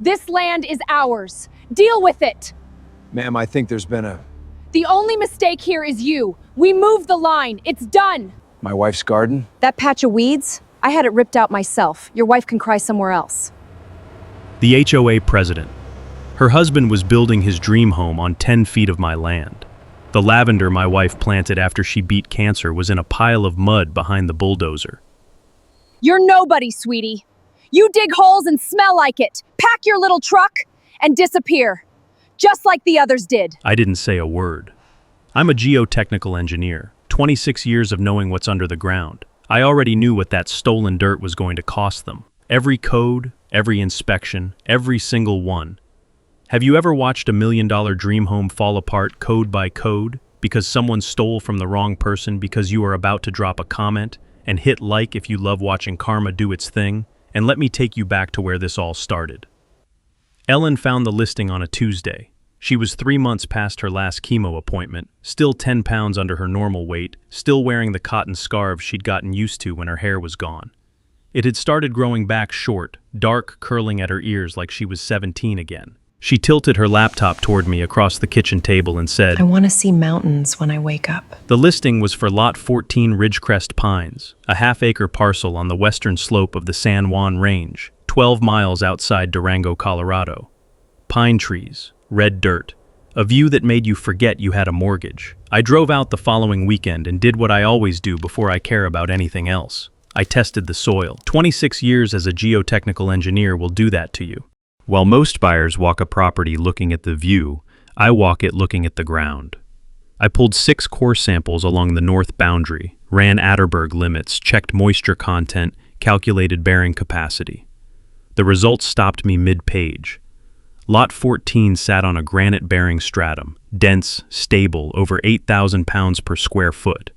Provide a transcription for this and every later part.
This land is ours. Deal with it. Ma'am, I think there's been The only mistake here is you. We moved the line. It's done. my wife's garden. That patch of weeds? I had it ripped out myself. Your wife can cry somewhere else. The HOA president. Her husband was building his dream home on 10 feet of my land. The lavender my wife planted after she beat cancer was in a pile of mud behind the bulldozer. You're nobody, sweetie. You dig holes and smell like it. Pack your little truck and disappear. Just like the others did. I didn't say a word. I'm a geotechnical engineer, 26 years of knowing what's under the ground. I already knew what that stolen dirt was going to cost them. Every code, every inspection, every single one. Have you ever watched a $1 million dream home fall apart code by code because someone stole from the wrong person because you are about to drop a comment and hit like if you love watching karma do its thing? And let me take you back to where this all started. Ellen found the listing on a Tuesday. She was 3 months past her last chemo appointment, still 10 pounds under her normal weight, still wearing the cotton scarves she'd gotten used to when her hair was gone. It had started growing back short, dark, curling at her ears like she was 17 again. She tilted her laptop toward me across the kitchen table and said, I want to see mountains when I wake up. The listing was for Lot 14 Ridgecrest Pines, a half-acre parcel on the western slope of the San Juan Range, 12 miles outside Durango, Colorado. Pine trees, red dirt, a view that made you forget you had a mortgage. I drove out the following weekend and did what I always do before I care about anything else. I tested the soil. 26 years as a geotechnical engineer will do that to you. While most buyers walk a property looking at the view, I walk it looking at the ground. I pulled 6 core samples along the north boundary, ran Atterberg limits, checked moisture content, calculated bearing capacity. The results stopped me mid-page. Lot 14 sat on a granite-bearing stratum, dense, stable, over 8,000 pounds per square foot.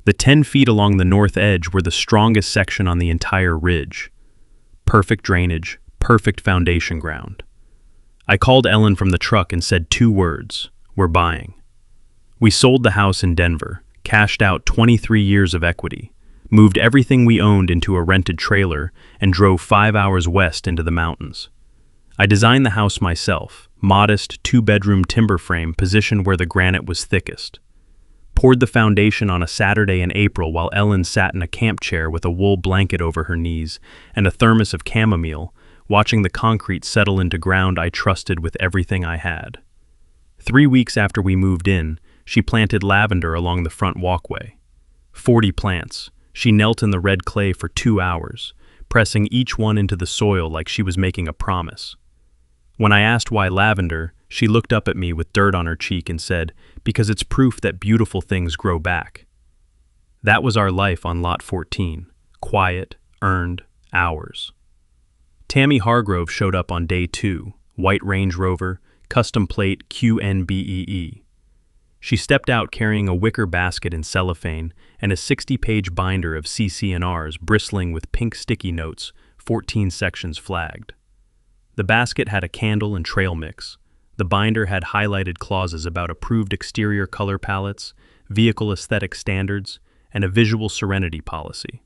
The 10 feet along the north edge were the strongest section on the entire ridge. Perfect drainage, perfect foundation ground. I called Ellen from the truck and said 2 words, we're buying. We sold the house in Denver, cashed out 23 years of equity, moved everything we owned into a rented trailer, and drove 5 hours west into the mountains. I designed the house myself, modest 2-bedroom timber frame positioned where the granite was thickest. Poured the foundation on a Saturday in April while Ellen sat in a camp chair with a wool blanket over her knees and a thermos of chamomile, watching the concrete settle into ground I trusted with everything I had. 3 weeks after we moved in, she planted lavender along the front walkway. 40 plants. She knelt in the red clay for 2 hours, pressing each one into the soil like she was making a promise. When I asked why lavender, she looked up at me with dirt on her cheek and said, because it's proof that beautiful things grow back. That was our life on Lot 14. Quiet, earned, hours. Tammy Hargroves showed up on day 2, white Range Rover, custom plate QNBEE. She stepped out carrying a wicker basket in cellophane and a 60-page binder of CC&Rs bristling with pink sticky notes, 14 sections flagged. The basket had a candle and trail mix. The binder had highlighted clauses about approved exterior color palettes, vehicle aesthetic standards, and a visual serenity policy.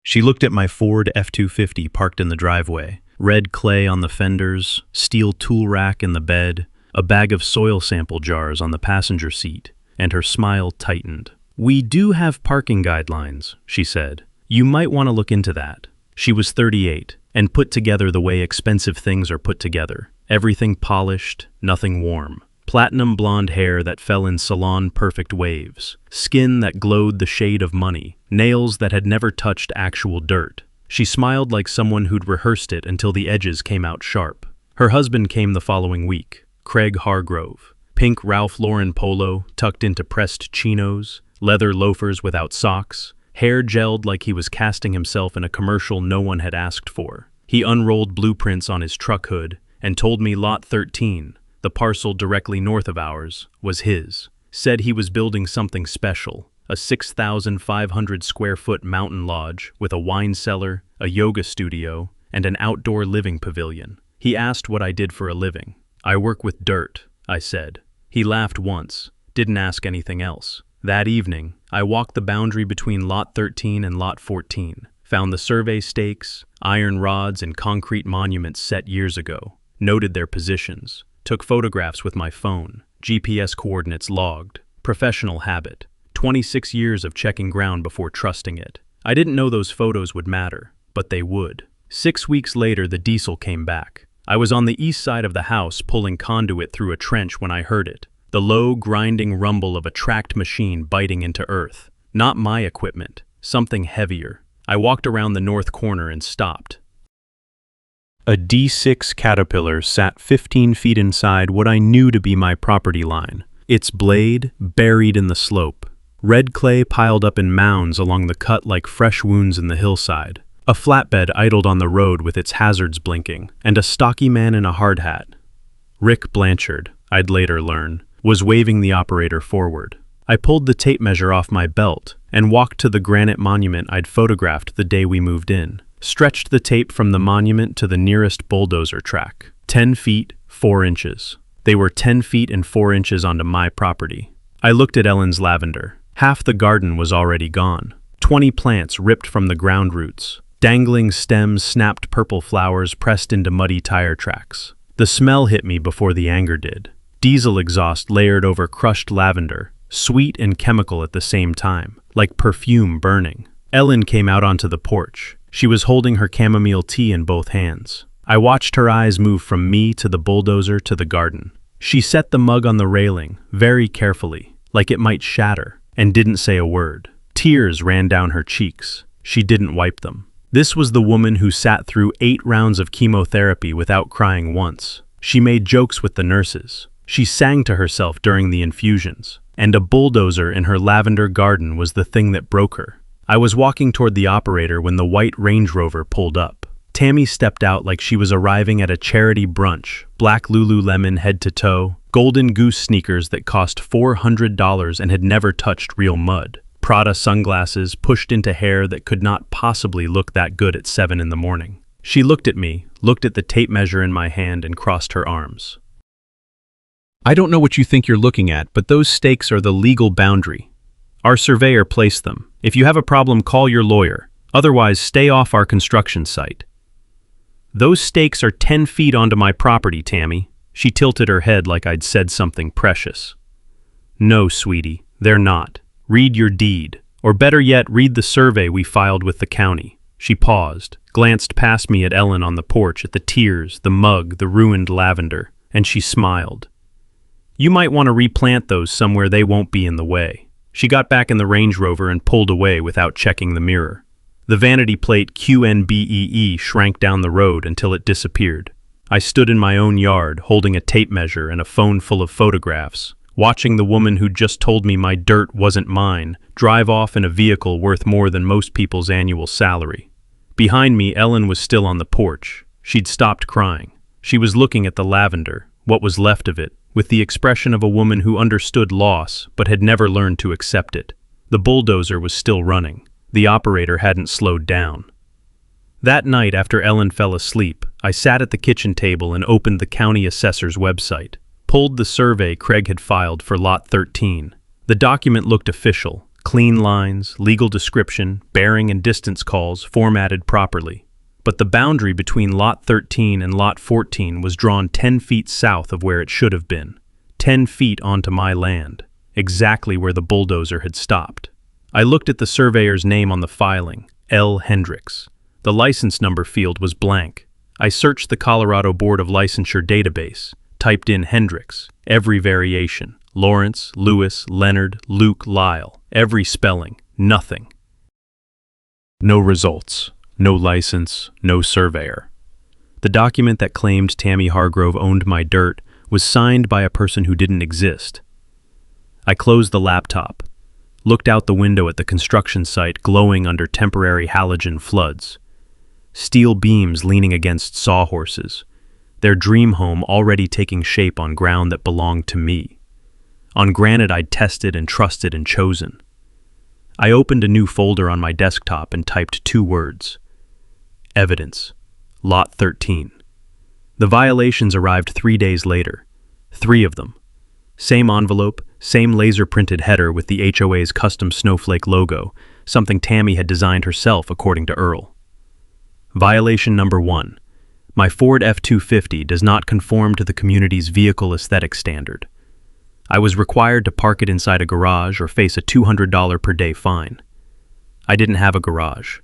She looked at my Ford F-250 parked in the driveway, red clay on the fenders, steel tool rack in the bed, a bag of soil sample jars on the passenger seat, and her smile tightened. We do have parking guidelines, she said. You might want to look into that. She was 38, and put together the way expensive things are put together. Everything polished, nothing warm. Platinum blonde hair that fell in salon-perfect waves. Skin that glowed the shade of money. Nails that had never touched actual dirt. She smiled like someone who'd rehearsed it until the edges came out sharp. Her husband came the following week, Craig Hargrove. Pink Ralph Lauren polo tucked into pressed chinos, leather loafers without socks, hair gelled like he was casting himself in a commercial no one had asked for. He unrolled blueprints on his truck hood and told me Lot 13, the parcel directly north of ours, was his. Said he was building something special, a 6,500 square foot mountain lodge with a wine cellar, a yoga studio, and an outdoor living pavilion. He asked what I did for a living. I work with dirt, I said. He laughed once, didn't ask anything else. That evening, I walked the boundary between Lot 13 and Lot 14. Found the survey stakes, iron rods, and concrete monuments set years ago. Noted their positions. Took photographs with my phone. GPS coordinates logged. Professional habit. 26 years of checking ground before trusting it. I didn't know those photos would matter, but they would. 6 weeks later, the diesel came back. I was on the east side of the house pulling conduit through a trench when I heard it. The low, grinding rumble of a tracked machine biting into earth. Not my equipment, something heavier. I walked around the north corner and stopped. A D6 Caterpillar sat 15 feet inside what I knew to be my property line, its blade buried in the slope. Red clay piled up in mounds along the cut like fresh wounds in the hillside. A flatbed idled on the road with its hazards blinking, and a stocky man in a hard hat. Rick Blanchard, I'd later learn, was waving the operator forward. I pulled the tape measure off my belt and walked to the granite monument I'd photographed the day we moved in. Stretched the tape from the monument to the nearest bulldozer track. 10 feet, 4 inches. They were 10 feet and 4 inches onto my property. I looked at Ellen's lavender. Half the garden was already gone. 20 plants ripped from the ground roots. Dangling stems snapped purple flowers pressed into muddy tire tracks. The smell hit me before the anger did. Diesel exhaust layered over crushed lavender, sweet and chemical at the same time, like perfume burning. Ellen came out onto the porch. She was holding her chamomile tea in both hands. I watched her eyes move from me to the bulldozer to the garden. She set the mug on the railing, very carefully, like it might shatter, and didn't say a word. Tears ran down her cheeks. She didn't wipe them. This was the woman who sat through 8 rounds of chemotherapy without crying once. She made jokes with the nurses. She sang to herself during the infusions. And a bulldozer in her lavender garden was the thing that broke her. I was walking toward the operator when the white Range Rover pulled up. Tammy stepped out like she was arriving at a charity brunch, black Lululemon head to toe, golden goose sneakers that cost $400 and had never touched real mud, Prada sunglasses pushed into hair that could not possibly look that good at 7 in the morning. She looked at me, looked at the tape measure in my hand, and crossed her arms. I don't know what you think you're looking at, but those stakes are the legal boundary. Our surveyor placed them. If you have a problem, call your lawyer. Otherwise, stay off our construction site. Those stakes are 10 feet onto my property, Tammy. She tilted her head like I'd said something precious. No, sweetie, they're not. Read your deed. Or better yet, read the survey we filed with the county. She paused, glanced past me at Ellen on the porch, at the tears, the mug, the ruined lavender, and she smiled. You might want to replant those somewhere they won't be in the way. She got back in the Range Rover and pulled away without checking the mirror. The vanity plate QNBEE shrank down the road until it disappeared. I stood in my own yard, holding a tape measure and a phone full of photographs, watching the woman who'd just told me my dirt wasn't mine drive off in a vehicle worth more than most people's annual salary. Behind me, Ellen was still on the porch. She'd stopped crying. She was looking at the lavender, what was left of it, with the expression of a woman who understood loss but had never learned to accept it. The bulldozer was still running. The operator hadn't slowed down. That night, after Ellen fell asleep, I sat at the kitchen table and opened the county assessor's website, pulled the survey Craig had filed for Lot 13. The document looked official, clean lines, legal description, bearing and distance calls formatted properly. But the boundary between Lot 13 and Lot 14 was drawn 10 feet south of where it should have been, 10 feet onto my land, exactly where the bulldozer had stopped. I looked at the surveyor's name on the filing, L. Hendricks. The license number field was blank. I searched the Colorado Board of Licensure database, typed in Hendricks, every variation, Lawrence, Lewis, Leonard, Luke, Lyle, every spelling, nothing. No results. No license, no surveyor. The document that claimed Tammy Hargrove owned my dirt was signed by a person who didn't exist. I closed the laptop, looked out the window at the construction site glowing under temporary halogen floods. Steel beams leaning against sawhorses, their dream home already taking shape on ground that belonged to me. On granite I'd tested and trusted and chosen. I opened a new folder on my desktop and typed 2 words. Evidence. Lot 13. The violations arrived 3 days later. 3 of them. Same envelope, same laser-printed header with the HOA's custom snowflake logo, something Tammy had designed herself according to Earl. Violation number 1. My Ford F-250 does not conform to the community's vehicle aesthetic standard. I was required to park it inside a garage or face a $200 per day fine. I didn't have a garage.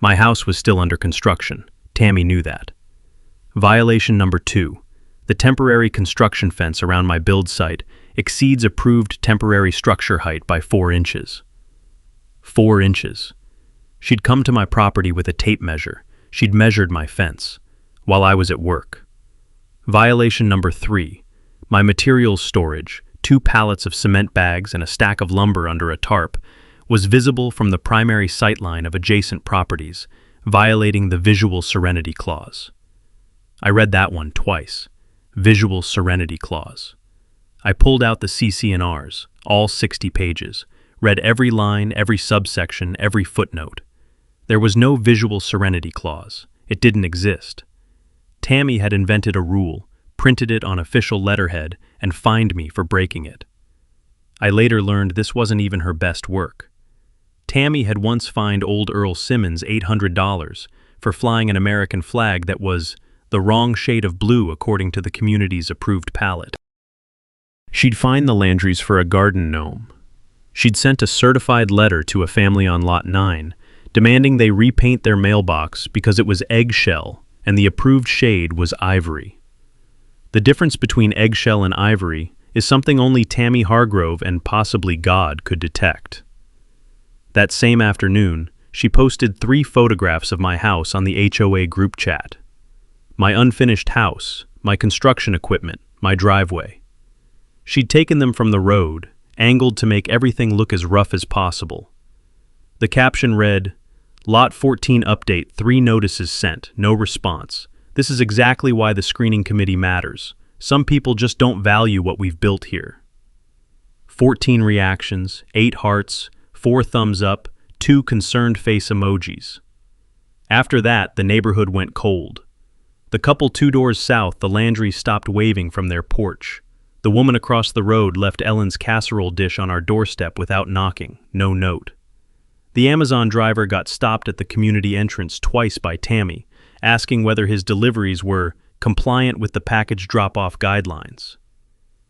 My house was still under construction. Tammy knew that. Violation number 2. The temporary construction fence around my build site exceeds approved temporary structure height by 4 inches. 4 inches. She'd come to my property with a tape measure. She'd measured my fence while I was at work. Violation number 3. My materials storage, 2 pallets of cement bags and a stack of lumber under a tarp, was visible from the primary sightline of adjacent properties, violating the Visual Serenity Clause. I read that one twice. Visual Serenity Clause. I pulled out the CC&Rs, all 60 pages, read every line, every subsection, every footnote. There was no Visual Serenity Clause. It didn't exist. Tammy had invented a rule, printed it on official letterhead, and fined me for breaking it. I later learned this wasn't even her best work. Tammy had once fined old Earl Simmons $800 for flying an American flag that was the wrong shade of blue according to the community's approved palette. She'd fined the Landrys for a garden gnome. She'd sent a certified letter to a family on Lot 9, demanding they repaint their mailbox because it was eggshell and the approved shade was ivory. The difference between eggshell and ivory is something only Tammy Hargrove and possibly God could detect. That same afternoon, she posted 3 photographs of my house on the HOA group chat. My unfinished house, my construction equipment, my driveway. She'd taken them from the road, angled to make everything look as rough as possible. The caption read, Lot 14 update, 3 notices sent, no response. This is exactly why the screening committee matters. Some people just don't value what we've built here. 14 reactions, 8 hearts, 4 thumbs up, 2 concerned face emojis. After that, the neighborhood went cold. The couple 2 doors south, the Landrys stopped waving from their porch. The woman across the road left Ellen's casserole dish on our doorstep without knocking, no note. The Amazon driver got stopped at the community entrance twice by Tammy, asking whether his deliveries were compliant with the package drop-off guidelines.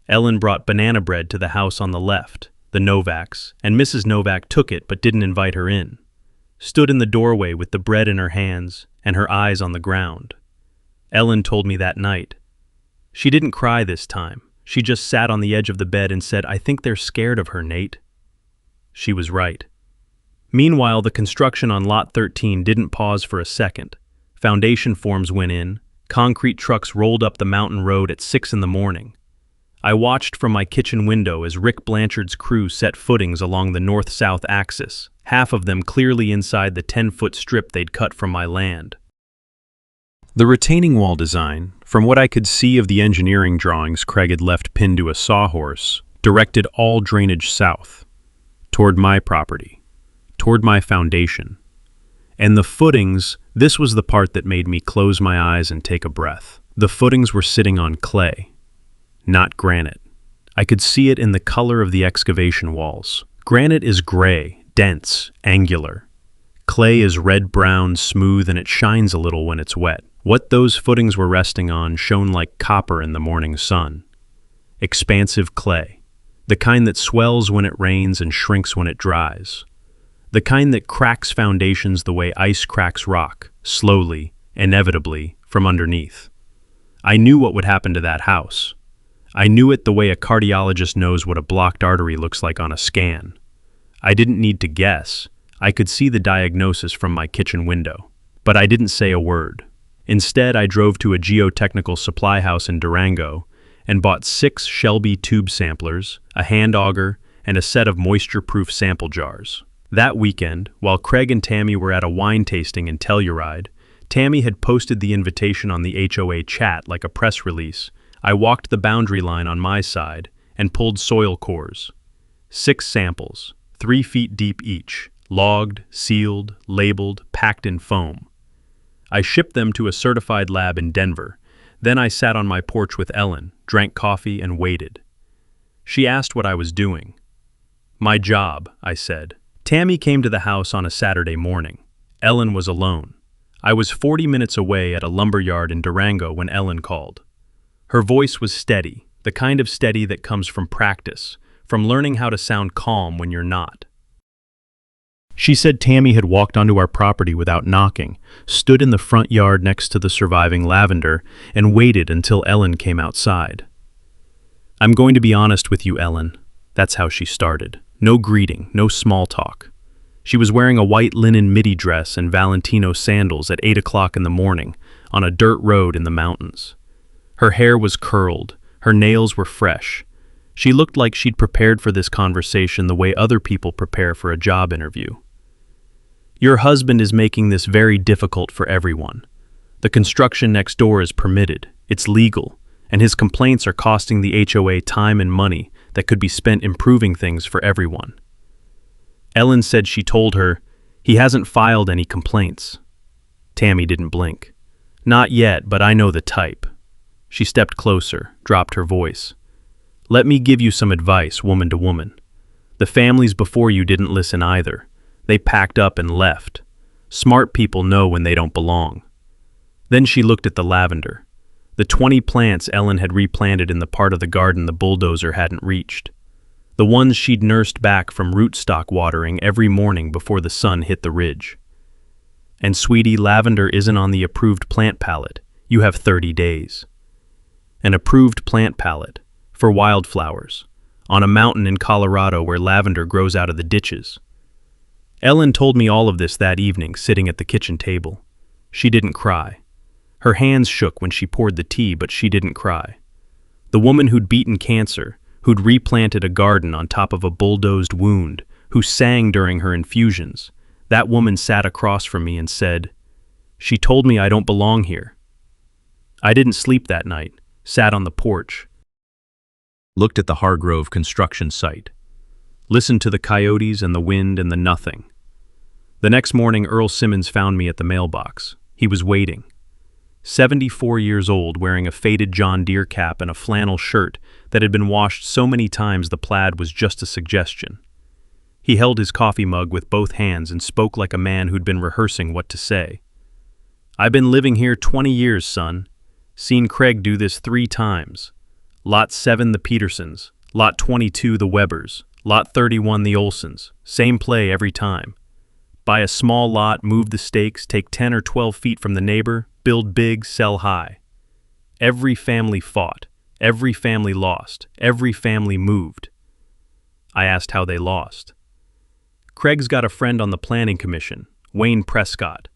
Ellen brought banana bread to the house on the left, the Novaks, and Mrs. Novak took it but didn't invite her in. Stood in the doorway with the bread in her hands and her eyes on the ground. Ellen told me that night. She didn't cry this time. She just sat on the edge of the bed and said, I think they're scared of her, Nate. She was right. Meanwhile, the construction on Lot 13 didn't pause for a second. Foundation forms went in. Concrete trucks rolled up the mountain road at 6 in the morning. I watched from my kitchen window as Rick Blanchard's crew set footings along the north-south axis, half of them clearly inside the 10-foot strip they'd cut from my land. The retaining wall design, from what I could see of the engineering drawings Craig had left pinned to a sawhorse, directed all drainage south, toward my property, toward my foundation. And the footings, this was the part that made me close my eyes and take a breath. The footings were sitting on clay, not granite. I could see it in the color of the excavation walls. Granite is gray, dense, angular. Clay is red-brown, smooth, and it shines a little when it's wet. What those footings were resting on shone like copper in the morning sun. Expansive clay, the kind that swells when it rains and shrinks when it dries. The kind that cracks foundations the way ice cracks rock, slowly, inevitably, from underneath. I knew what would happen to that house. I knew it the way a cardiologist knows what a blocked artery looks like on a scan. I didn't need to guess. I could see the diagnosis from my kitchen window. But I didn't say a word. Instead, I drove to a geotechnical supply house in Durango and bought 6 Shelby tube samplers, a hand auger, and a set of moisture-proof sample jars. That weekend, while Craig and Tammy were at a wine tasting in Telluride, Tammy had posted the invitation on the HOA chat like a press release. I walked the boundary line on my side and pulled soil cores. 6 samples, 3 feet deep each, logged, sealed, labeled, packed in foam. I shipped them to a certified lab in Denver. Then I sat on my porch with Ellen, drank coffee, and waited. She asked what I was doing. My job, I said, Tammy came to the house on a Saturday morning. Ellen was alone. I was 40 minutes away at a lumberyard in Durango when Ellen called. Her voice was steady, the kind of steady that comes from practice, from learning how to sound calm when you're not. She said Tammy had walked onto our property without knocking, stood in the front yard next to the surviving lavender, and waited until Ellen came outside. "I'm going to be honest with you, Ellen." That's how she started. No greeting, no small talk. She was wearing a white linen midi dress and Valentino sandals at 8 o'clock in the morning on a dirt road in the mountains. Her hair was curled, her nails were fresh. She looked like she'd prepared for this conversation the way other people prepare for a job interview. "Your husband is making this very difficult for everyone. The construction next door is permitted, it's legal, and his complaints are costing the HOA time and money that could be spent improving things for everyone." Ellen said she told her, "He hasn't filed any complaints." Tammy didn't blink. "Not yet, but I know the type." She stepped closer, dropped her voice. "Let me give you some advice, woman to woman. The families before you didn't listen either. They packed up and left. Smart people know when they don't belong." Then she looked at the lavender. The 20 plants Ellen had replanted in the part of the garden the bulldozer hadn't reached. The ones she'd nursed back from rootstock watering every morning before the sun hit the ridge. "And sweetie, lavender isn't on the approved plant palette. You have 30 days. An approved plant palette, for wildflowers, on a mountain in Colorado where lavender grows out of the ditches." Ellen told me all of this that evening, sitting at the kitchen table. She didn't cry. Her hands shook when she poured the tea, but she didn't cry. The woman who'd beaten cancer, who'd replanted a garden on top of a bulldozed wound, who sang during her infusions, that woman sat across from me and said, "She told me I don't belong here." I didn't sleep that night, sat on the porch, looked at the Hargrove construction site, listened to the coyotes and the wind and the nothing. The next morning, Earl Simmons found me at the mailbox. He was waiting. 74 years old, wearing a faded John Deere cap and a flannel shirt that had been washed so many times the plaid was just a suggestion. He held his coffee mug with both hands and spoke like a man who'd been rehearsing what to say. "I've been living here 20 years, son. Seen Craig do this 3 times. Lot 7 the Petersons, Lot 22 the Webbers, Lot 31 the Olsons. Same play every time. Buy a small lot, move the stakes, take 10 or 12 feet from the neighbor, build big, sell high. Every family fought, every family lost, every family moved." I asked how they lost. "Craig's got a friend on the planning commission, Wayne Prescott.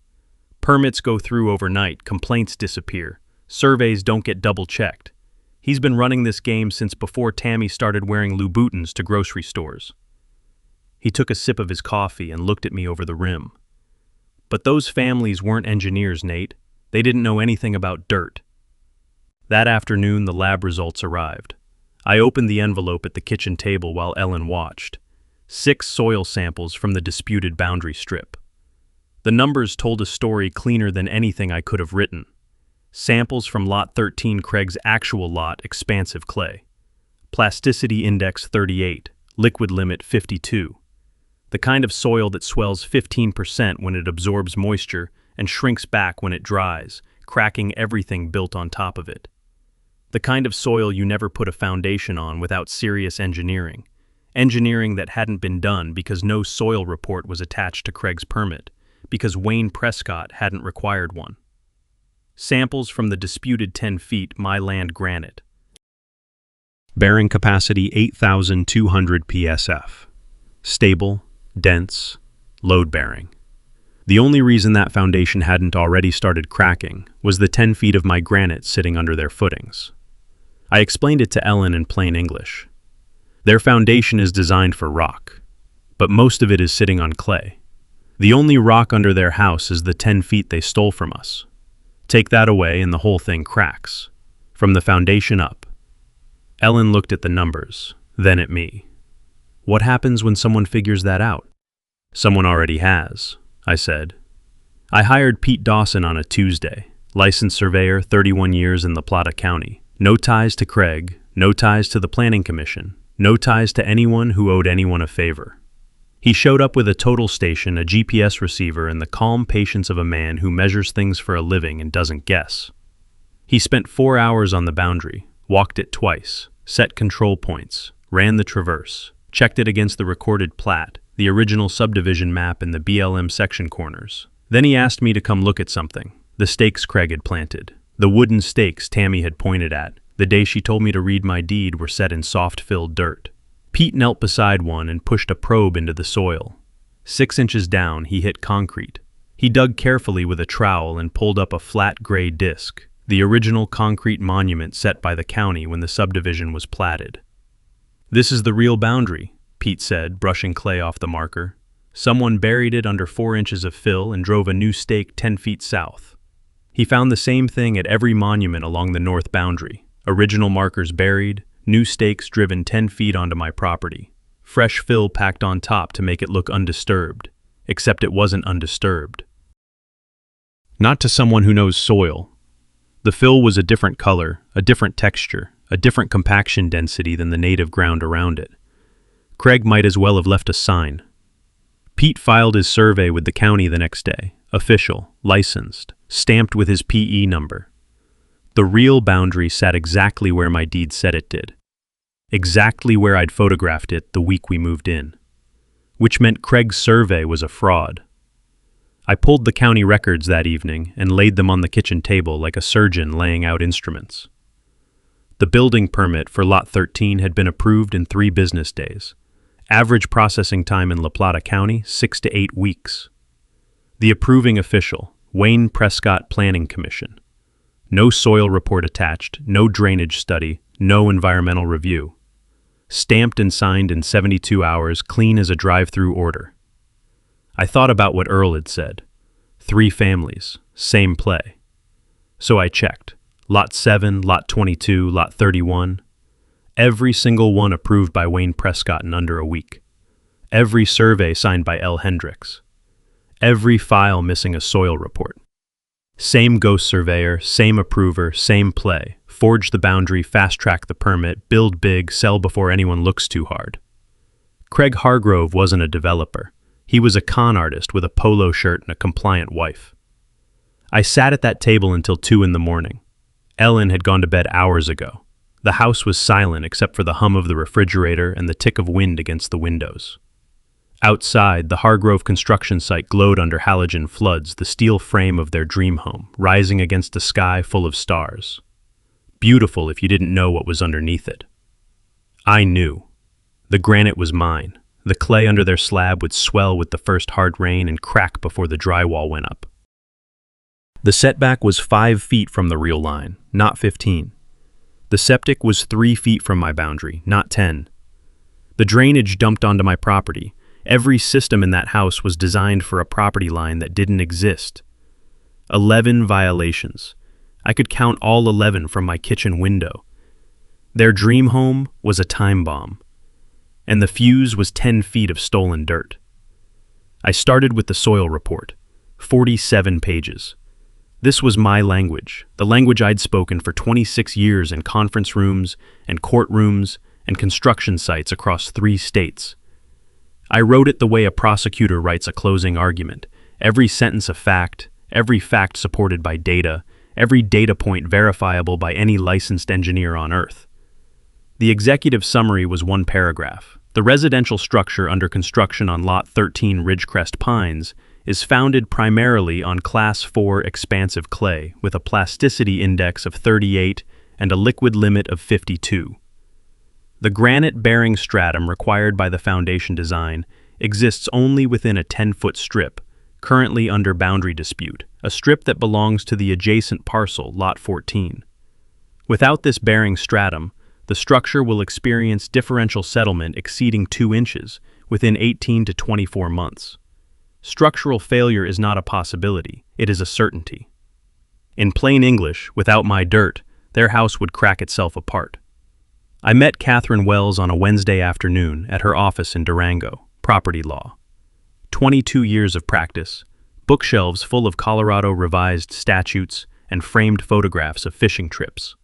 Permits go through overnight, complaints disappear, surveys don't get double-checked. He's been running this game since before Tammy started wearing Louboutins to grocery stores." He took a sip of his coffee and looked at me over the rim. "But those families weren't engineers, Nate. They didn't know anything about dirt." That afternoon, the lab results arrived. I opened the envelope at the kitchen table while Ellen watched. 6 soil samples from the disputed boundary strip. The numbers told a story cleaner than anything I could have written. Samples from Lot 13, Craig's actual lot, expansive clay. Plasticity index 38, liquid limit 52. The kind of soil that swells 15% when it absorbs moisture and shrinks back when it dries, cracking everything built on top of it. The kind of soil you never put a foundation on without serious engineering. Engineering that hadn't been done because no soil report was attached to Craig's permit, because Wayne Prescott hadn't required one. Samples from the disputed 10 feet My Land granite. Bearing capacity 8,200 psf. Stable, dense, load-bearing. The only reason that foundation hadn't already started cracking was the 10 feet of my granite sitting under their footings. I explained it to Ellen in plain English. Their foundation is designed for rock, but most of it is sitting on clay. The only rock under their house is the 10 feet they stole from us. Take that away and the whole thing cracks, from the foundation up. Ellen looked at the numbers, then at me. "What happens when someone figures that out?" "Someone already has," I said. "I hired Pete Dawson on a Tuesday, licensed surveyor, 31 years in La Plata County. No ties to Craig, no ties to the Planning Commission, no ties to anyone who owed anyone a favor. He showed up with a total station, a GPS receiver, and the calm patience of a man who measures things for a living and doesn't guess. He spent 4 hours on the boundary, walked it twice, set control points, ran the traverse, checked it against the recorded plat, the original subdivision map and the BLM section corners. Then he asked me to come look at something, the stakes Craig had planted. The wooden stakes Tammy had pointed at, the day she told me to read my deed, were set in soft-filled dirt. Pete knelt beside one and pushed a probe into the soil. 6 inches down, he hit concrete. He dug carefully with a trowel and pulled up a flat gray disc, the original concrete monument set by the county when the subdivision was platted. "This is the real boundary," Pete said, brushing clay off the marker. "Someone buried it under 4 inches of fill and drove a new stake 10 feet south." He found the same thing at every monument along the north boundary. Original markers buried, new stakes driven 10 feet onto my property. Fresh fill packed on top to make it look undisturbed, except it wasn't undisturbed. Not to someone who knows soil. The fill was a different color, a different texture, a different compaction density than the native ground around it. Craig might as well have left a sign. Pete filed his survey with the county the next day, official, licensed, stamped with his PE number. The real boundary sat exactly where my deed said it did. Exactly where I'd photographed it the week we moved in. Which meant Craig's survey was a fraud. I pulled the county records that evening and laid them on the kitchen table like a surgeon laying out instruments. The building permit for Lot 13 had been approved in 3 business days. Average processing time in La Plata County, 6 to 8 weeks. The approving official, Wayne Prescott Planning Commission. No soil report attached, no drainage study, no environmental review. Stamped and signed in 72 hours, clean as a drive-through order. I thought about what Earl had said. 3 families, same play. So I checked. Lot 7, Lot 22, Lot 31. Every single one approved by Wayne Prescott in under a week. Every survey signed by L. Hendricks. Every file missing a soil report. Same ghost surveyor, same approver, same play. Forge the boundary, fast-track the permit, build big, sell before anyone looks too hard. Craig Hargrove wasn't a developer. He was a con artist with a polo shirt and a compliant wife. I sat at that table until 2 in the morning. Ellen had gone to bed hours ago. The house was silent except for the hum of the refrigerator and the tick of wind against the windows. Outside, the Hargrove construction site glowed under halogen floods, the steel frame of their dream home, rising against a sky full of stars. Beautiful if you didn't know what was underneath it. I knew. The granite was mine. The clay under their slab would swell with the first hard rain and crack before the drywall went up. The setback was 5 feet from the real line, not 15. The septic was 3 feet from my boundary, not 10. The drainage dumped onto my property. Every system in that house was designed for a property line that didn't exist. 11 violations. I could count all 11 from my kitchen window. Their dream home was a time bomb, and the fuse was 10 feet of stolen dirt. I started with the soil report, 47 pages. This was my language, the language I'd spoken for 26 years in conference rooms and courtrooms and construction sites across 3 states. I wrote it the way a prosecutor writes a closing argument, every sentence a fact, every fact supported by data, every data point verifiable by any licensed engineer on Earth. The executive summary was 1 paragraph. The residential structure under construction on Lot 13 Ridgecrest Pines is founded primarily on Class 4 expansive clay with a plasticity index of 38 and a liquid limit of 52. The granite-bearing stratum required by the foundation design exists only within a 10-foot strip, currently under boundary dispute, a strip that belongs to the adjacent parcel, Lot 14. Without this bearing stratum, the structure will experience differential settlement exceeding 2 inches within 18 to 24 months. Structural failure is not a possibility, it is a certainty. In plain English, without my dirt, their house would crack itself apart. I met Catherine Wells on a Wednesday afternoon at her office in Durango, property law. 22 years of practice, bookshelves full of Colorado revised statutes and framed photographs of fishing trips.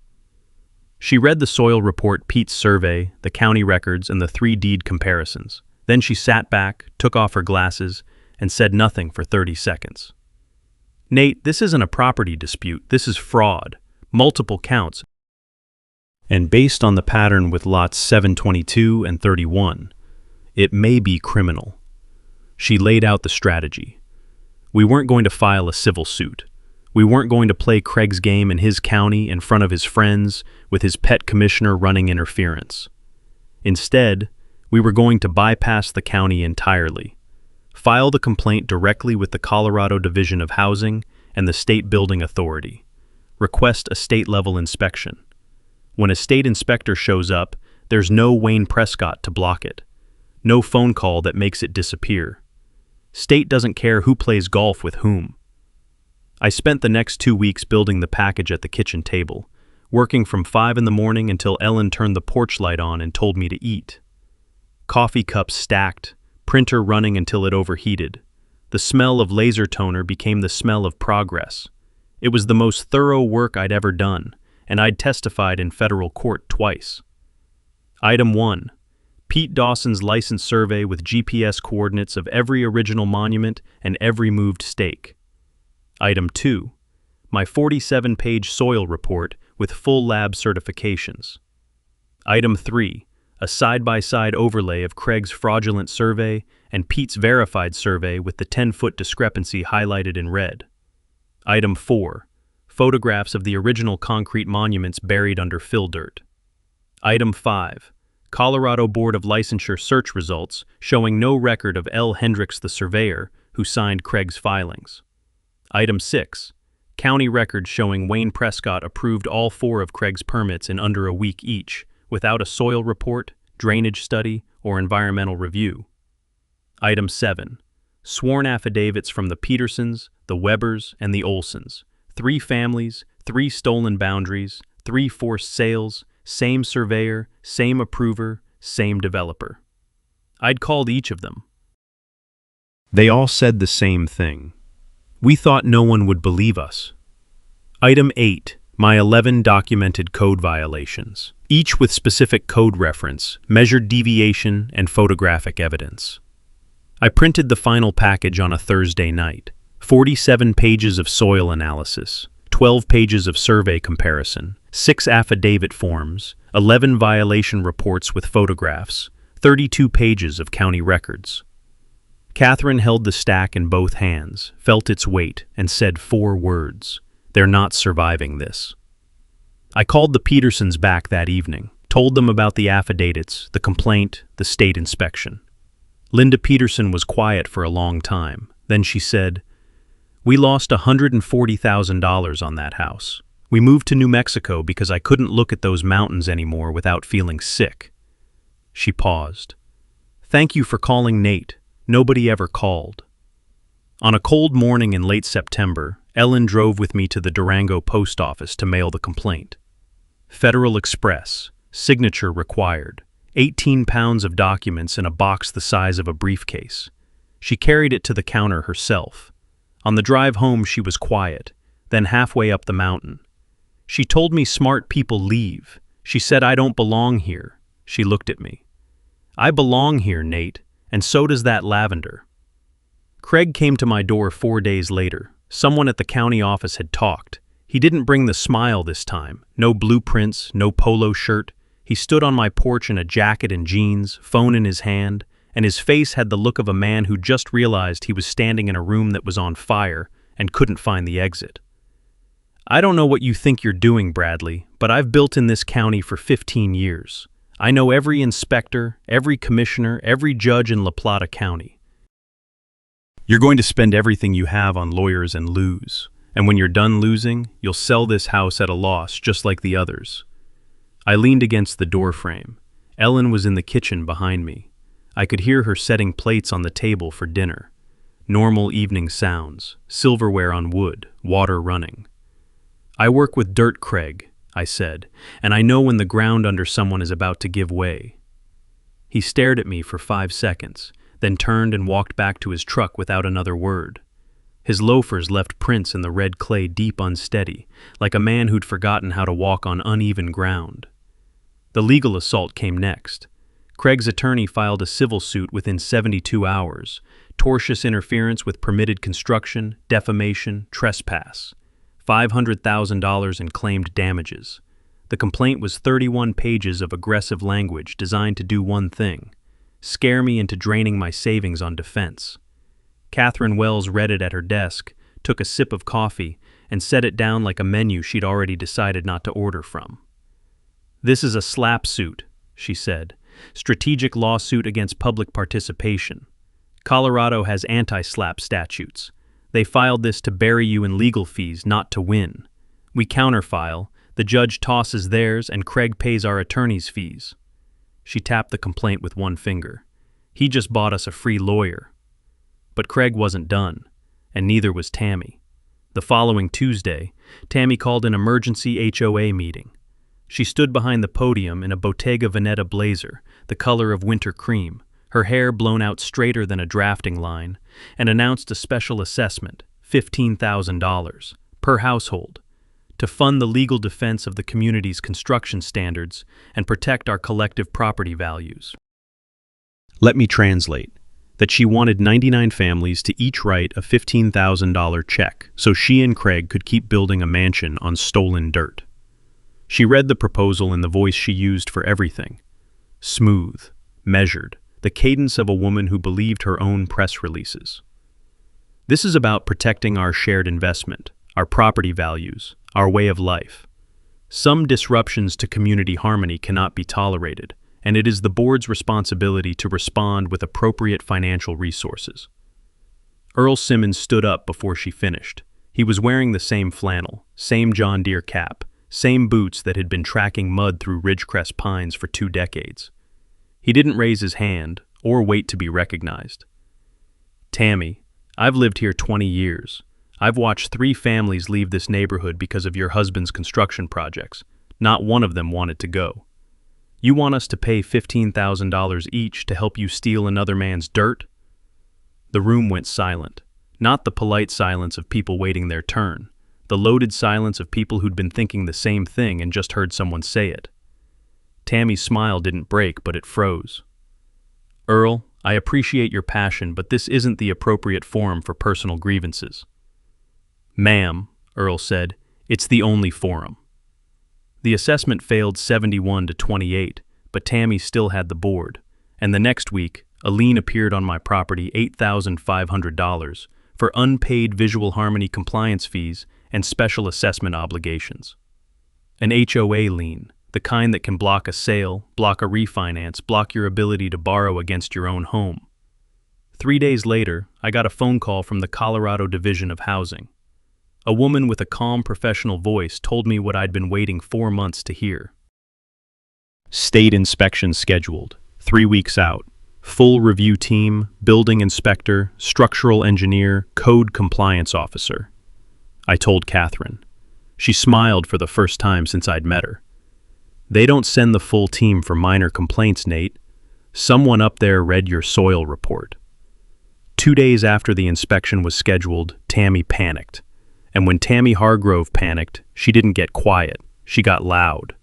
She read the soil report, Pete's survey, the county records, and the 3 deed comparisons, Then she sat back, took off her glasses, and said nothing for 30 seconds. "Nate, this isn't a property dispute. This is fraud. Multiple counts. And based on the pattern with lots 722 and 31, it may be criminal." She laid out the strategy. We weren't going to file a civil suit. We weren't going to play Craig's game in his county in front of his friends with his pet commissioner running interference. Instead, we were going to bypass the county entirely, file the complaint directly with the Colorado Division of Housing and the State Building Authority, request a state-level inspection. When a state inspector shows up, there's no Wayne Prescott to block it, no phone call that makes it disappear. State doesn't care who plays golf with whom. I spent the next 2 weeks building the package at the kitchen table, working from 5 in the morning until Ellen turned the porch light on and told me to eat. Coffee cups stacked, printer running until it overheated. The smell of laser toner became the smell of progress. It was the most thorough work I'd ever done, and I'd testified in federal court twice. Item 1. Pete Dawson's license survey with GPS coordinates of every original monument and every moved stake. Item 2. My 47-page soil report with full lab certifications. Item 3. A side-by-side overlay of Craig's fraudulent survey and Pete's verified survey with the 10-foot discrepancy highlighted in red. Item 4. Photographs of the original concrete monuments buried under fill dirt. Item 5. Colorado Board of Licensure search results showing no record of L. Hendricks the surveyor who signed Craig's filings. Item 6. County records showing Wayne Prescott approved all 4 of Craig's permits in under a week each, without a soil report, drainage study, or environmental review. Item 7. Sworn affidavits from the Petersons, the Webbers, and the Olsons. 3 families, 3 stolen boundaries, 3 forced sales, same surveyor, same approver, same developer. I'd called each of them. They all said the same thing. We thought no one would believe us. Item 8. My 11 documented code violations, each with specific code reference, measured deviation, and photographic evidence. I printed the final package on a Thursday night. 47 pages of soil analysis, 12 pages of survey comparison, 6 affidavit forms, 11 violation reports with photographs, 32 pages of county records. Catherine held the stack in both hands, felt its weight, and said 4 words. They're not surviving this. I called the Petersons back that evening, told them about the affidavits, the complaint, the state inspection. Linda Peterson was quiet for a long time. Then she said, "We lost $140,000 on that house. We moved to New Mexico because I couldn't look at those mountains anymore without feeling sick." She paused. "Thank you for calling, Nate. Nobody ever called." On a cold morning in late September, Ellen drove with me to the Durango post office to mail the complaint. Federal Express, signature required, 18 pounds of documents in a box the size of a briefcase. She carried it to the counter herself. On the drive home she was quiet, then halfway up the mountain. She told me smart people leave. She said I don't belong here. She looked at me. "I belong here, Nate, and so does that lavender." Craig came to my door 4 days later. Someone at the county office had talked. He didn't bring the smile this time. No blueprints, no polo shirt. He stood on my porch in a jacket and jeans, phone in his hand, and his face had the look of a man who just realized he was standing in a room that was on fire and couldn't find the exit. "I don't know what you think you're doing, Bradley, but I've built in this county for 15 years. I know every inspector, every commissioner, every judge in La Plata County. You're going to spend everything you have on lawyers and lose. And when you're done losing, you'll sell this house at a loss just like the others." I leaned against the doorframe. Ellen was in the kitchen behind me. I could hear her setting plates on the table for dinner. Normal evening sounds, silverware on wood, water running. "I work with dirt, Craig," I said, "and I know when the ground under someone is about to give way." He stared at me for 5 seconds, then turned and walked back to his truck without another word. His loafers left prints in the red clay deep unsteady, like a man who'd forgotten how to walk on uneven ground. The legal assault came next. Craig's attorney filed a civil suit within 72 hours, tortious interference with permitted construction, defamation, trespass, $500,000 in claimed damages. The complaint was 31 pages of aggressive language designed to do one thing: scare me into draining my savings on defense. Catherine Wells read it at her desk, took a sip of coffee, and set it down like a menu she'd already decided not to order from. "This is a slap suit," she said. "Strategic lawsuit against public participation. Colorado has anti-slap statutes. They filed this to bury you in legal fees, not to win. We counterfile, the judge tosses theirs, and Craig pays our attorney's fees." She tapped the complaint with one finger. "He just bought us a free lawyer." But Craig wasn't done, and neither was Tammy. The following Tuesday, Tammy called an emergency HOA meeting. She stood behind the podium in a Bottega Veneta blazer, the color of winter cream, her hair blown out straighter than a drafting line, and announced a special assessment, $15,000, per household, to fund the legal defense of the community's construction standards and protect our collective property values. Let me translate. That she wanted 99 families to each write a $15,000 check so she and Craig could keep building a mansion on stolen dirt. She read the proposal in the voice she used for everything. Smooth, measured, the cadence of a woman who believed her own press releases. "This is about protecting our shared investment, our property values, our way of life. Some disruptions to community harmony cannot be tolerated, and it is the board's responsibility to respond with appropriate financial resources." Earl Simmons stood up before she finished. He was wearing the same flannel, same John Deere cap, same boots that had been tracking mud through Ridgecrest pines for 2 decades. He didn't raise his hand or wait to be recognized. "Tammy, I've lived here 20 years. I've watched 3 families leave this neighborhood because of your husband's construction projects. Not one of them wanted to go. You want us to pay $15,000 each to help you steal another man's dirt?" The room went silent, not the polite silence of people waiting their turn, the loaded silence of people who'd been thinking the same thing and just heard someone say it. Tammy's smile didn't break, but it froze. "Earl, I appreciate your passion, but this isn't the appropriate forum for personal grievances." "Ma'am," Earl said, "it's the only forum." The assessment failed 71 to 28, but Tammy still had the board, and the next week, a lien appeared on my property, $8,500, for unpaid visual harmony compliance fees and special assessment obligations. An HOA lien, the kind that can block a sale, block a refinance, block your ability to borrow against your own home. 3 days later, I got a phone call from the Colorado Division of Housing. A woman with a calm professional voice told me what I'd been waiting 4 months to hear. State inspection scheduled, 3 weeks out. Full review team, building inspector, structural engineer, code compliance officer. I told Catherine. She smiled for the first time since I'd met her. "They don't send the full team for minor complaints, Nate. Someone up there read your soil report." 2 days after the inspection was scheduled, Tammy panicked. And when Tammy Hargrove panicked, she didn't get quiet, she got loud.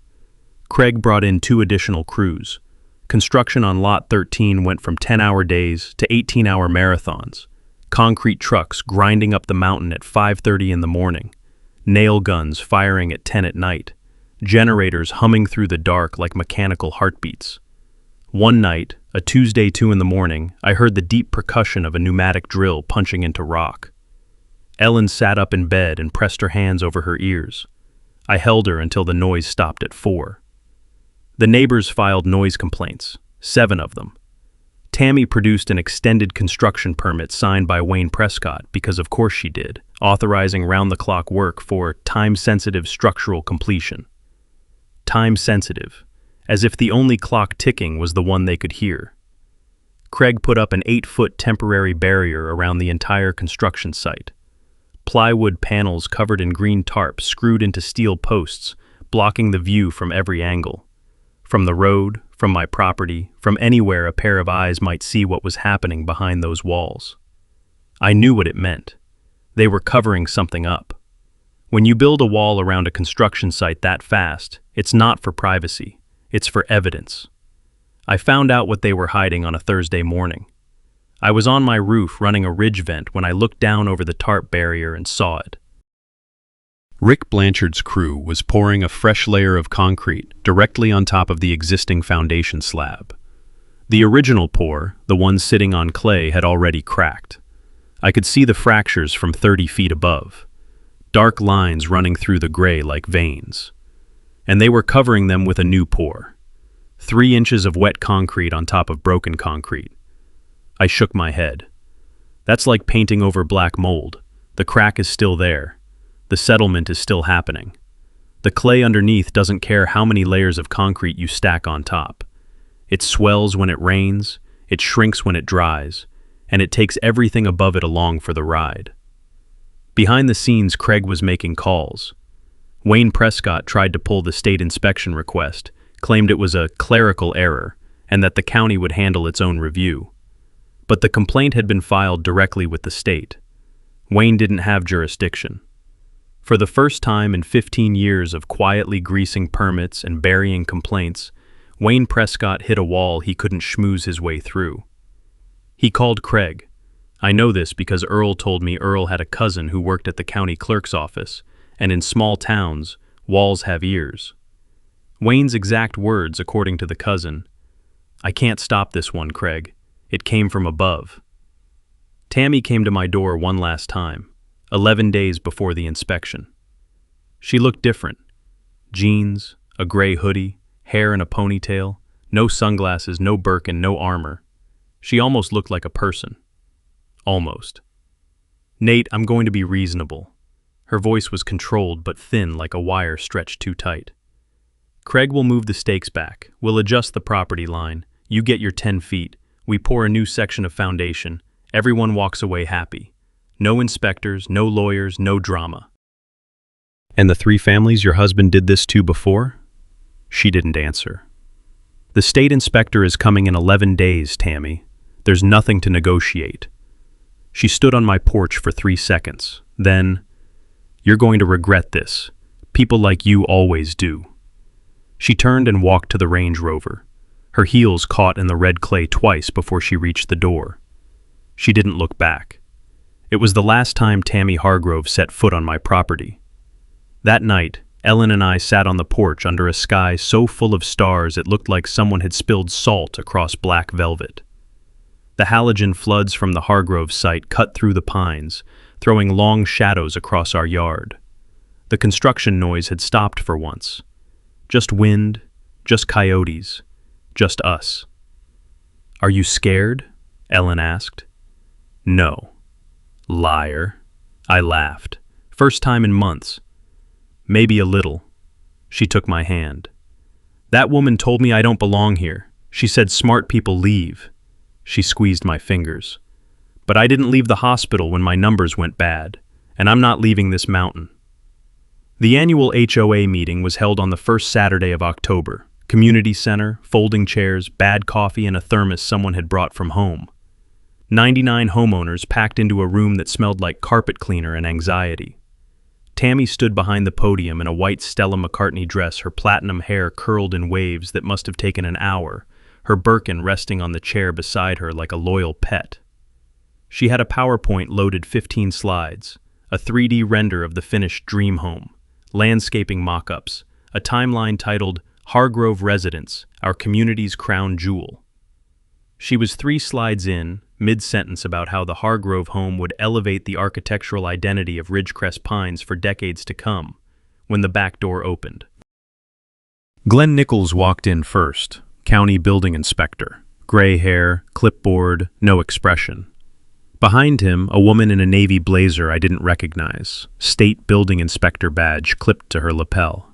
Craig brought in 2 additional crews. Construction on Lot 13 went from 10-hour days to 18-hour marathons. Concrete trucks grinding up the mountain at 5:30 in the morning. Nail guns firing at 10 at night. Generators humming through the dark like mechanical heartbeats. One night, a Tuesday 2 in the morning, I heard the deep percussion of a pneumatic drill punching into rock. Ellen sat up in bed and pressed her hands over her ears. I held her until the noise stopped at 4. The neighbors filed noise complaints, 7 of them. Tammy produced an extended construction permit signed by Wayne Prescott, because of course she did, authorizing round-the-clock work for time-sensitive structural completion. Time-sensitive, as if the only clock ticking was the one they could hear. Craig put up an 8-foot temporary barrier around the entire construction site. Plywood panels covered in green tarp screwed into steel posts, blocking the view from every angle. From the road, from my property, from anywhere a pair of eyes might see what was happening behind those walls. I knew what it meant. They were covering something up. When you build a wall around a construction site that fast, it's not for privacy, it's for evidence. I found out what they were hiding on a Thursday morning. I was on my roof running a ridge vent when I looked down over the tarp barrier and saw it. Rick Blanchard's crew was pouring a fresh layer of concrete directly on top of the existing foundation slab. The original pour, the one sitting on clay, had already cracked. I could see the fractures from 30 feet above, dark lines running through the gray like veins. And they were covering them with a new pour. 3 inches of wet concrete on top of broken concrete. I shook my head. That's like painting over black mold. The crack is still there. The settlement is still happening. The clay underneath doesn't care how many layers of concrete you stack on top. It swells when it rains, it shrinks when it dries, and it takes everything above it along for the ride. Behind the scenes, Craig was making calls. Wayne Prescott tried to pull the state inspection request, claimed it was a clerical error, and that the county would handle its own review. But the complaint had been filed directly with the state. Wayne didn't have jurisdiction. For the first time in 15 years of quietly greasing permits and burying complaints, Wayne Prescott hit a wall he couldn't schmooze his way through. He called Craig. I know this because Earl told me Earl had a cousin who worked at the county clerk's office, and in small towns, walls have ears. Wayne's exact words, according to the cousin, "I can't stop this one, Craig. It came from above." Tammy came to my door one last time, 11 days before the inspection. She looked different. Jeans, a gray hoodie, hair in a ponytail, no sunglasses, no Birkin, no armor. She almost looked like a person. Almost. "Nate, I'm going to be reasonable." Her voice was controlled but thin like a wire stretched too tight. "Craig will move the stakes back. We'll adjust the property line. You get your 10 feet. We pour a new section of foundation. Everyone walks away happy. No inspectors, no lawyers, no drama." "And the 3 families your husband did this to before?" She didn't answer. "The state inspector is coming in 11 days, Tammy. There's nothing to negotiate." She stood on my porch for 3 seconds. Then, "You're going to regret this. People like you always do." She turned and walked to the Range Rover. Her heels caught in the red clay twice before she reached the door. She didn't look back. It was the last time Tammy Hargroves set foot on my property. That night, Ellen and I sat on the porch under a sky so full of stars it looked like someone had spilled salt across black velvet. The halogen floods from the Hargroves site cut through the pines, throwing long shadows across our yard. The construction noise had stopped for once. Just wind, just coyotes, just us. "Are you scared?" Ellen asked. "No." "Liar." I laughed. "First time in months." "Maybe a little." She took my hand. "That woman told me I don't belong here. She said smart people leave." She squeezed my fingers. "But I didn't leave the hospital when my numbers went bad, and I'm not leaving this mountain." The annual HOA meeting was held on the first Saturday of October. Community center, folding chairs, bad coffee, and a thermos someone had brought from home. 99 homeowners packed into a room that smelled like carpet cleaner and anxiety. Tammy stood behind the podium in a white Stella McCartney dress, her platinum hair curled in waves that must have taken an hour, her Birkin resting on the chair beside her like a loyal pet. She had a PowerPoint loaded 15 slides, a 3D render of the finished dream home, landscaping mock-ups, a timeline titled Hargrove Residence, Our Community's Crown Jewel. She was 3 slides in, mid-sentence about how the Hargrove home would elevate the architectural identity of Ridgecrest Pines for decades to come, when the back door opened. Glenn Nichols walked in first, county building inspector, gray hair, clipboard, no expression. Behind him, a woman in a navy blazer I didn't recognize, state building inspector badge clipped to her lapel.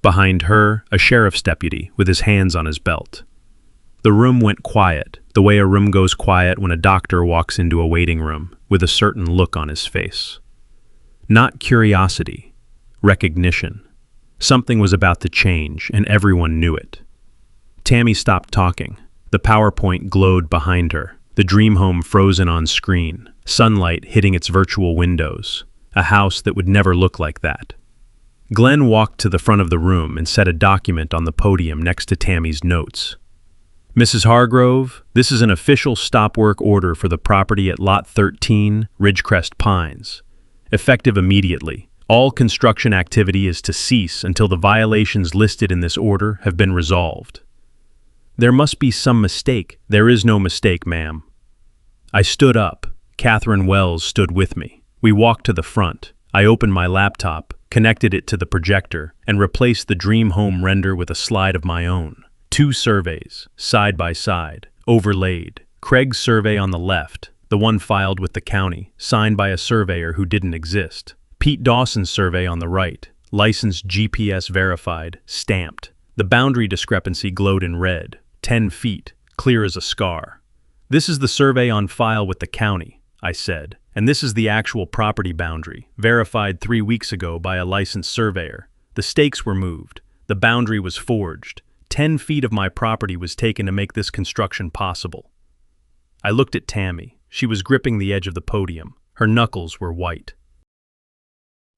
Behind her, a sheriff's deputy with his hands on his belt. The room went quiet, the way a room goes quiet when a doctor walks into a waiting room, with a certain look on his face. Not curiosity, recognition. Something was about to change, and everyone knew it. Tammy stopped talking. The PowerPoint glowed behind her, the dream home frozen on screen, sunlight hitting its virtual windows, a house that would never look like that. Glenn walked to the front of the room and set a document on the podium next to Tammy's notes. Mrs. Hargrove, this is an official stop work order for the property at Lot 13, Ridgecrest Pines. Effective immediately. All construction activity is to cease until the violations listed in this order have been resolved. There must be some mistake. There is no mistake, ma'am. I stood up. Catherine Wells stood with me. We walked to the front. I opened my laptop, connected it to the projector, and replaced the Dream Home render with a slide of my own. 2 surveys, side by side, overlaid. Craig's survey on the left, the one filed with the county, signed by a surveyor who didn't exist. Pete Dawson's survey on the right, licensed GPS verified, stamped. The boundary discrepancy glowed in red, 10 feet, clear as a scar. This is the survey on file with the county, I said, and this is the actual property boundary, verified 3 weeks ago by a licensed surveyor. The stakes were moved. The boundary was forged. 10 feet of my property was taken to make this construction possible. I looked at Tammy. She was gripping the edge of the podium. Her knuckles were white.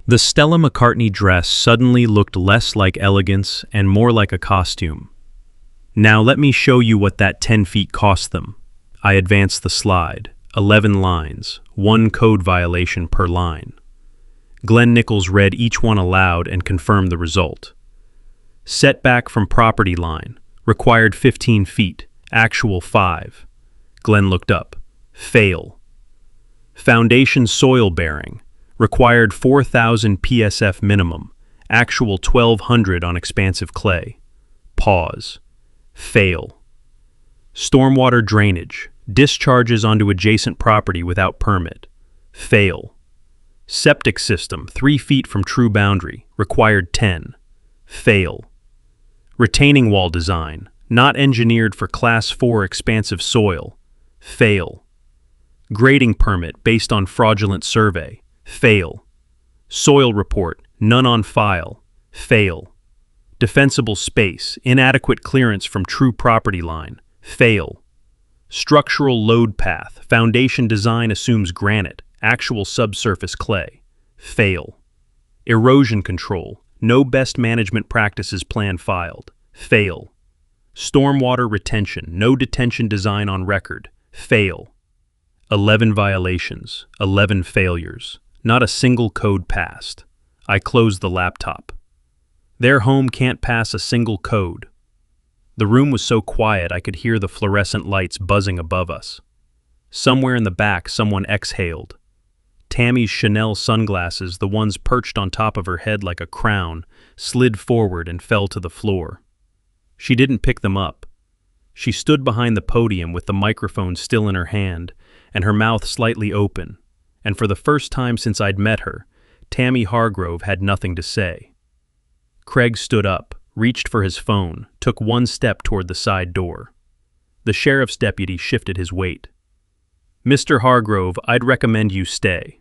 The Stella McCartney dress suddenly looked less like elegance and more like a costume. Now let me show you what that 10 feet cost them. I advanced the slide. 11 lines, 1 code violation per line. Glenn Nichols read each one aloud and confirmed the result. Setback from property line, required 15 feet, actual 5. Glenn looked up. Fail. Foundation soil bearing, required 4,000 PSF minimum, actual 1,200 on expansive clay. Pause. Fail. Stormwater drainage, discharges onto adjacent property without permit. Fail. Septic system 3 feet from true boundary, required 10. Fail. Retaining wall design, not engineered for Class 4 expansive soil. Fail. Grading permit based on fraudulent survey. Fail. Soil report, none on file. Fail. Defensible space, inadequate clearance from true property line. Fail. Structural load path, foundation design assumes granite, actual subsurface clay. Fail. Erosion control, no best management practices plan filed. Fail. Stormwater retention, no detention design on record. Fail. 11 violations, 11 failures, not a single code passed. I closed the laptop. Their home can't pass a single code. The room was so quiet I could hear the fluorescent lights buzzing above us. Somewhere in the back, someone exhaled. Tammy's Chanel sunglasses, the ones perched on top of her head like a crown, slid forward and fell to the floor. She didn't pick them up. She stood behind the podium with the microphone still in her hand and her mouth slightly open, and for the first time since I'd met her, Tammy Hargrove had nothing to say. Craig stood up, reached for his phone, took 1 step toward the side door. The sheriff's deputy shifted his weight. "Mr. Hargrove, I'd recommend you stay."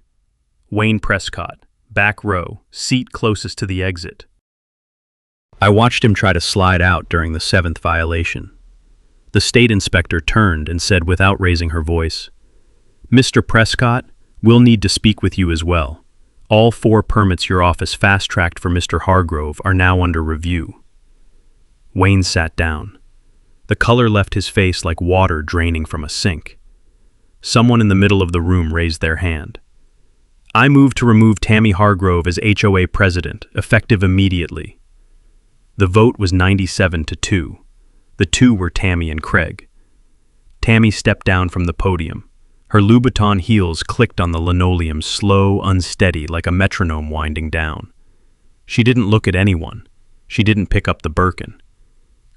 Wayne Prescott, back row, seat closest to the exit. I watched him try to slide out during the 7th violation. The state inspector turned and said without raising her voice, "Mr. Prescott, we'll need to speak with you as well. All 4 permits your office fast-tracked for Mr. Hargrove are now under review." Wayne sat down. The color left his face like water draining from a sink. Someone in the middle of the room raised their hand. "I move to remove Tammy Hargrove as HOA president, effective immediately." The vote was 97 to 2. The 2 were Tammy and Craig. Tammy stepped down from the podium. Her Louboutin heels clicked on the linoleum, slow, unsteady, like a metronome winding down. She didn't look at anyone. She didn't pick up the Birkin.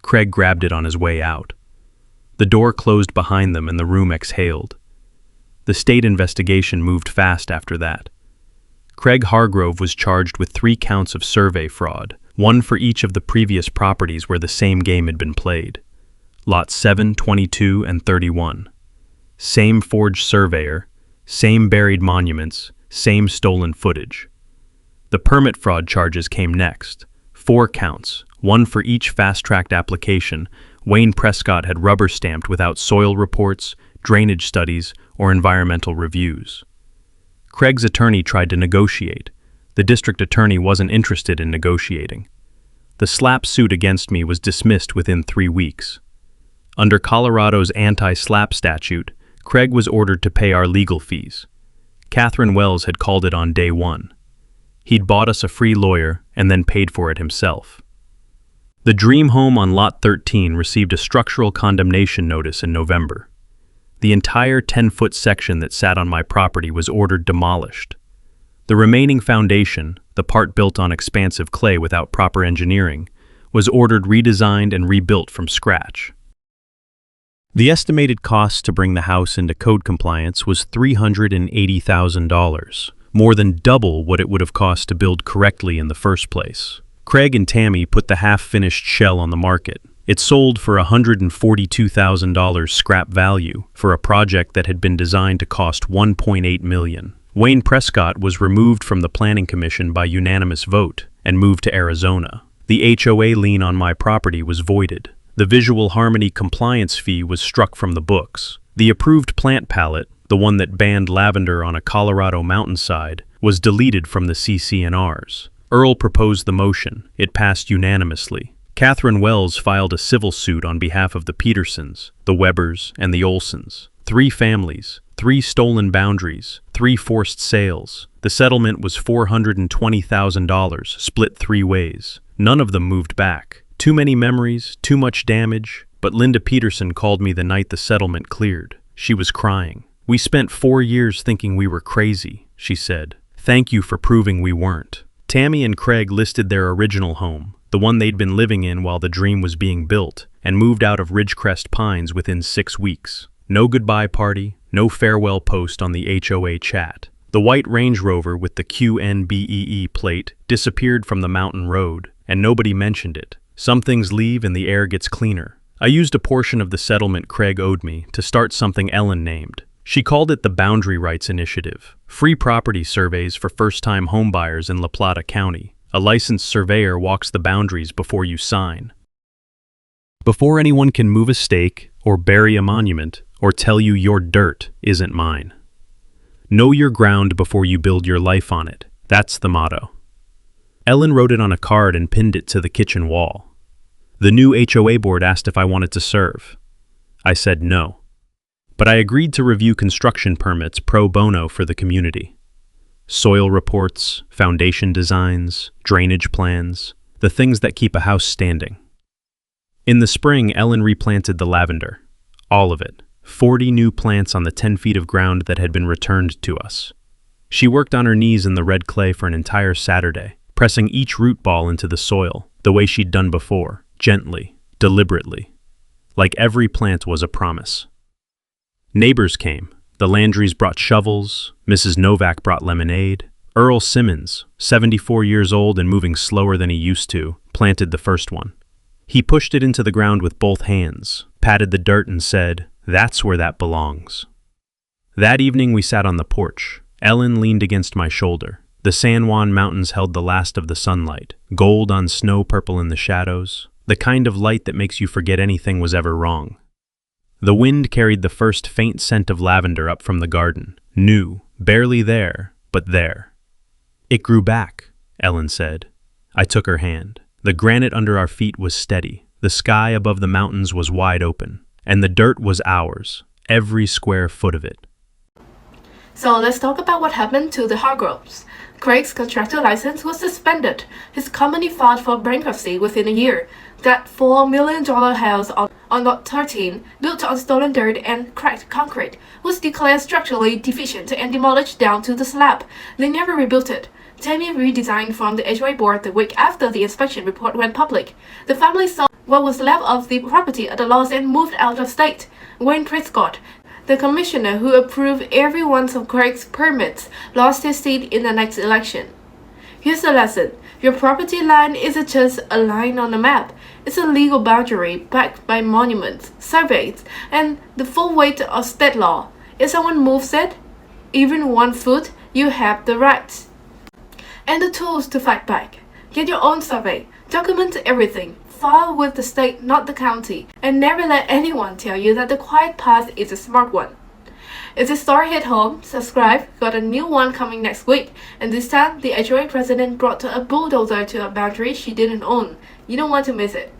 Craig grabbed it on his way out. The door closed behind them and the room exhaled. The state investigation moved fast after that. Craig Hargrove was charged with 3 counts of survey fraud, 1 for each of the previous properties where the same game had been played. Lots 7, 22, and 31. Same forged surveyor, same buried monuments, same stolen footage. The permit fraud charges came next. 4 counts, 1 for each fast-tracked application Wayne Prescott had rubber-stamped without soil reports, drainage studies, or environmental reviews. Craig's attorney tried to negotiate. The district attorney wasn't interested in negotiating. The SLAPP suit against me was dismissed within 3 weeks. Under Colorado's anti-SLAPP statute, Craig was ordered to pay our legal fees. Catherine Wells had called it on day one. He'd bought us a free lawyer and then paid for it himself. The dream home on Lot 13 received a structural condemnation notice in November. The entire 10-foot section that sat on my property was ordered demolished. The remaining foundation, the part built on expansive clay without proper engineering, was ordered redesigned and rebuilt from scratch. The estimated cost to bring the house into code compliance was $380,000, more than double what it would have cost to build correctly in the first place. Craig and Tammy put the half-finished shell on the market. It sold for $142,000 scrap value for a project that had been designed to cost $1.8 million. Wayne Prescott was removed from the Planning Commission by unanimous vote and moved to Arizona. The HOA lien on my property was voided. The visual harmony compliance fee was struck from the books. The approved plant palette, the one that banned lavender on a Colorado mountainside, was deleted from the CC&Rs. Earl proposed the motion. It passed unanimously. Catherine Wells filed a civil suit on behalf of the Petersons, the Webbers, and the Olsons. 3 families, 3 stolen boundaries, 3 forced sales. The settlement was $420,000, split 3 ways. None of them moved back. Too many memories, too much damage, but Linda Peterson called me the night the settlement cleared. She was crying. "We spent 4 years thinking we were crazy," she said. "Thank you for proving we weren't." Tammy and Craig listed their original home, the one they'd been living in while the dream was being built, and moved out of Ridgecrest Pines within 6 weeks. No goodbye party, no farewell post on the HOA chat. The white Range Rover with the QNBEE plate disappeared from the mountain road, and nobody mentioned it. Some things leave and the air gets cleaner. I used a portion of the settlement Craig owed me to start something Ellen named. She called it the Boundary Rights Initiative. Free property surveys for first-time homebuyers in La Plata County. A licensed surveyor walks the boundaries before you sign. Before anyone can move a stake, or bury a monument, or tell you your dirt isn't mine. Know your ground before you build your life on it. That's the motto. Ellen wrote it on a card and pinned it to the kitchen wall. The new HOA board asked if I wanted to serve. I said no. But I agreed to review construction permits pro bono for the community. Soil reports, foundation designs, drainage plans, the things that keep a house standing. In the spring, Ellen replanted the lavender. All of it. 40 new plants on the 10 feet of ground that had been returned to us. She worked on her knees in the red clay for an entire Saturday, pressing each root ball into the soil, the way she'd done before, gently, deliberately. Like every plant was a promise. Neighbors came. The Landrys brought shovels, Mrs. Novak brought lemonade. Earl Simmons, 74 years old and moving slower than he used to, planted the first one. He pushed it into the ground with both hands, patted the dirt and said, "That's where that belongs." That evening we sat on the porch. Ellen leaned against my shoulder. The San Juan Mountains held the last of the sunlight, gold on snow purple in the shadows, the kind of light that makes you forget anything was ever wrong. The wind carried the first faint scent of lavender up from the garden, new, barely there, but there. "It grew back," Ellen said. I took her hand. The granite under our feet was steady, the sky above the mountains was wide open, and the dirt was ours, every square foot of it. So let's talk about what happened to the Hargroves. Craig's contractor license was suspended. His company filed for bankruptcy within a year. That $4 million house on Lot 13, built on stolen dirt and cracked concrete, was declared structurally deficient and demolished down to the slab. They never rebuilt it. Tammy redesigned from the HOA board the week after the inspection report went public. The family sold what was left of the property at a loss and moved out of state. Wayne Prescott, the commissioner who approved every one of Craig's permits, lost his seat in the next election. Here's the lesson. Your property line isn't just a line on a map. It's a legal boundary backed by monuments, surveys, and the full weight of state law. If someone moves it, even 1 foot, you have the rights and the tools to fight back. Get your own survey. Document everything. File with the state, not the county, and never let anyone tell you that the quiet path is a smart one. If this story hit home, subscribe. Got a new one coming next week, and this time the HOA president brought a bulldozer to a boundary she didn't own. You don't want to miss it.